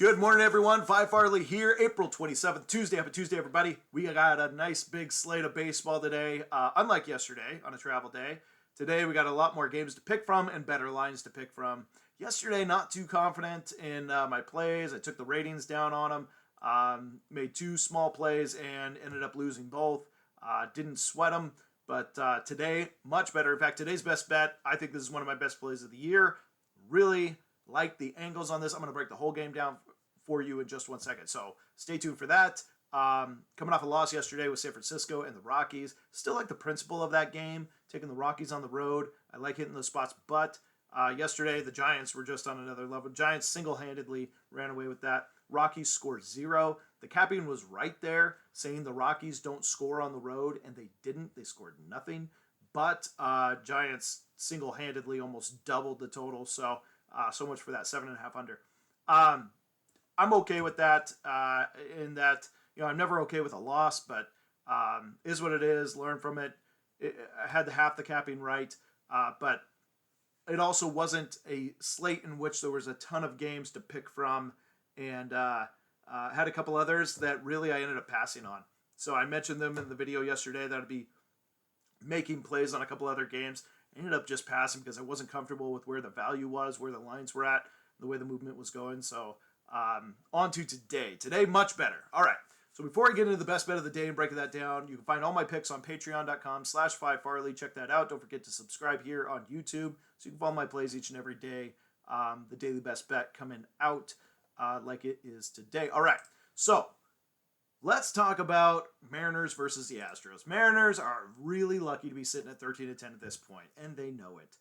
Good morning, everyone. Phi Farley here, April 27th, Tuesday. Happy Tuesday, everybody. We got a nice big slate of baseball today. Unlike yesterday on a travel day, today we got a lot more games to pick from and better lines to pick from. Yesterday, not too confident in my plays. I took the ratings down on them, made two small plays and ended up losing both. Didn't sweat them, but today, much better. In fact, today's best bet, I think this is one of my best plays of the year. Really like the angles on this. I'm going to break the whole game down for you in just 1 second. So stay tuned for that. Coming off a loss yesterday with San Francisco and the Rockies. Still like the principle of that game, taking the Rockies on the road. I like hitting those spots, but yesterday the Giants were just on another level. Giants single-handedly ran away with that. Rockies scored 0. The capping was right there saying the Rockies don't score on the road, and they didn't. They scored nothing. But Giants single-handedly almost doubled the total, so much for that 7.5 under. I'm okay with that. In that, I'm never okay with a loss, but is what it is. Learn from it. I had half the capping right, but it also wasn't a slate in which there was a ton of games to pick from, and had a couple others that really I ended up passing on. So I mentioned them in the video yesterday that I'd be making plays on a couple other games. I ended up just passing because I wasn't comfortable with where the value was, where the lines were at, the way the movement was going. So on to today. Today, much better. All right. So before I get into the best bet of the day and breaking that down, you can find all my picks on patreon.com/PhiFarley. Check that out. Don't forget to subscribe here on YouTube so you can follow my plays each and every day. The daily best bet coming out like it is today. All right. So let's talk about Mariners versus the Astros. Mariners are really lucky to be sitting at 13-10 at this point, and they know it.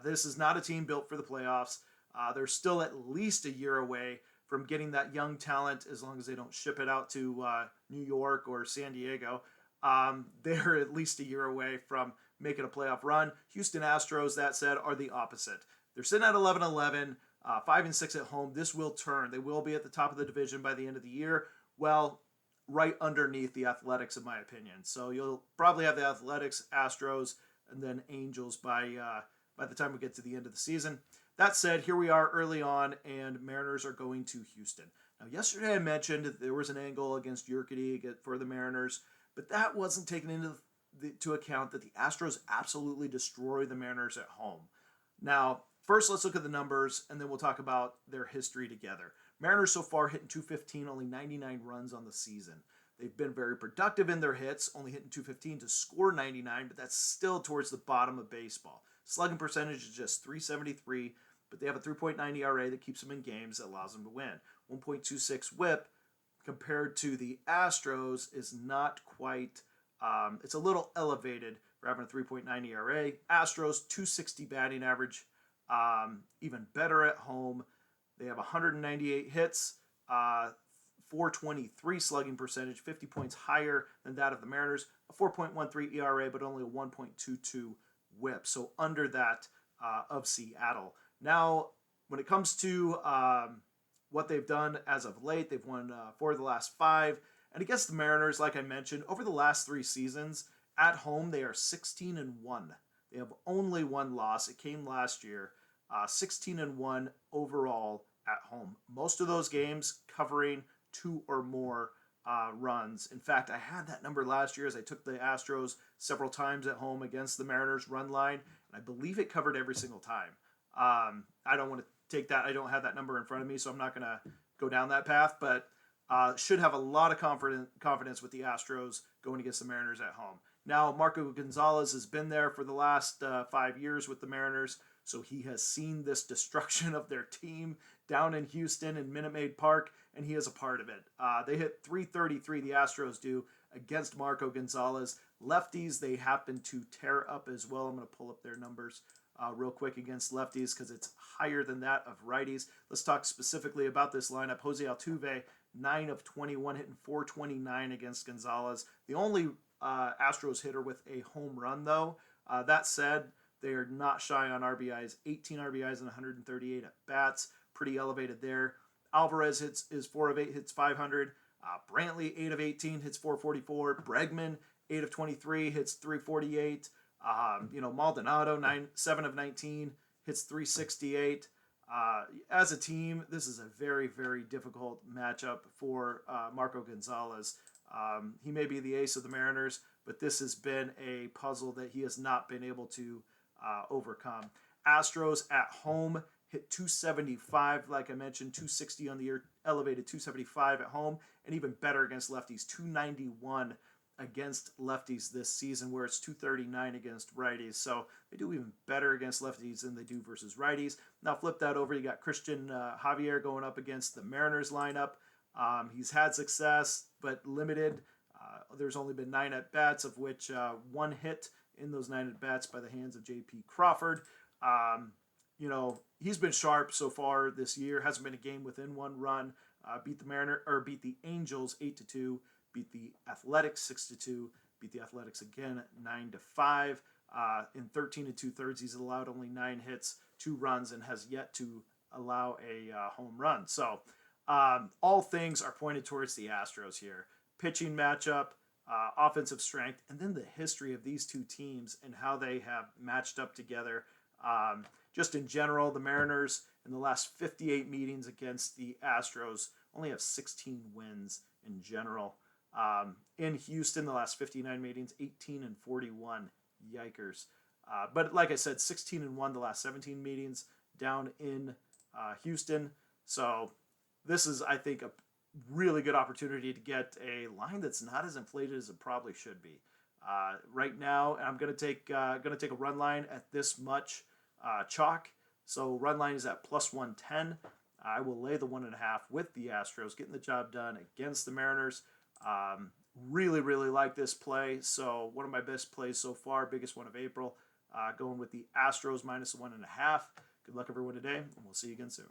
This is not a team built for the playoffs. They're still at least a year away from getting that young talent, as long as they don't ship it out to New York or San Diego. They're at least a year away from making a playoff run. Houston Astros, that said, are the opposite. They're sitting at 11-11, 5-6 at home. This will turn. They will be at the top of the division by the end of the year. Well, right underneath the Athletics, in my opinion. So you'll probably have the Athletics, Astros, and then Angels by the time we get to the end of the season. That said, here we are early on, and Mariners are going to Houston. Now, yesterday I mentioned that there was an angle against Urquidy for the Mariners, but that wasn't taken into account that the Astros absolutely destroy the Mariners at home. Now, first let's look at the numbers, and then we'll talk about their history together. Mariners so far hitting .215, only 99 runs on the season. They've been very productive in their hits, only hitting .215 to score 99, but that's still towards the bottom of baseball. Slugging percentage is just .373, but they have a 3.9 ERA that keeps them in games that allows them to win. 1.26 whip compared to the Astros is not quite, it's a little elevated for having a 3.9 ERA. Astros, .260 batting average, even better at home. They have 198 hits, 423 slugging percentage, 50 points higher than that of the Mariners. A 4.13 ERA, but only a 1.22 whip, so under that of Seattle. Now, when it comes to what they've done as of late, they've won 4 of the last 5. And against the Mariners, like I mentioned, over the last 3 seasons, at home, they are 16-1. They have only one loss. It came last year. 16-1 overall at home. Most of those games covering 2 or more runs. In fact, I had that number last year as I took the Astros several times at home against the Mariners run line, and I believe it covered every single time. I don't want to take that. I don't have that number in front of me, so I'm not going to go down that path, but should have a lot of confidence with the Astros going against the Mariners at home. Now, Marco Gonzalez has been there for the last 5 years with the Mariners, so he has seen this destruction of their team down in Houston in Minute Maid Park, and he is a part of it. They hit .333, the Astros do, against Marco Gonzalez. Lefties, they happen to tear up as well. I'm going to pull up their numbers real quick against lefties because it's higher than that of righties. Let's talk specifically about this lineup. Jose Altuve, 9 of 21, hitting .429 against Gonzalez. The only Astros hitter with a home run, though. That said, they are not shy on RBIs. 18 RBIs and 138 at bats. Pretty elevated there. Alvarez is 4 of 8, hits .500. Brantley, 8 of 18, hits .444. Bregman, 8 of 23, hits .348. Maldonado, 7 of 19, hits .368. As a team, this is a very, very difficult matchup for Marco Gonzalez. He may be the ace of the Mariners, but this has been a puzzle that he has not been able to overcome. Astros at home hit 275, like I mentioned, 260 on the year, elevated 275 at home, and even better against lefties, 291 against lefties this season, where it's 239 against righties. So they do even better against lefties than they do versus righties. Now flip that over, you got Christian Javier going up against the Mariners lineup. He's had success, but limited. There's only been 9 at-bats, of which 1 hit in those 9 at-bats by the hands of J.P. Crawford. He's been sharp so far this year. Hasn't been a game within 1 run. Beat the Angels 8-2. Beat the Athletics 6-2. Beat the Athletics again 9-5. In 13 2/3, he's allowed only 9 hits, 2 runs, and has yet to allow a home run. So all things are pointed towards the Astros here. Pitching matchup, offensive strength, and then the history of these two teams and how they have matched up together. Just in general, the Mariners in the last 58 meetings against the Astros only have 16 wins in general. In Houston, the last 59 meetings, 18-41. Yikers. But like I said, 16-1 the last 17 meetings down in Houston. So this is, I think, a really good opportunity to get a line that's not as inflated as it probably should be. Right now, I'm going to take a run line at this much chalk. So run line is at plus 110. I will lay the 1.5 with the Astros, getting the job done against the Mariners. Really, really like this play. So one of my best plays so far, biggest one of April. Going with the Astros minus 1.5. Good luck everyone today, and we'll see you again soon.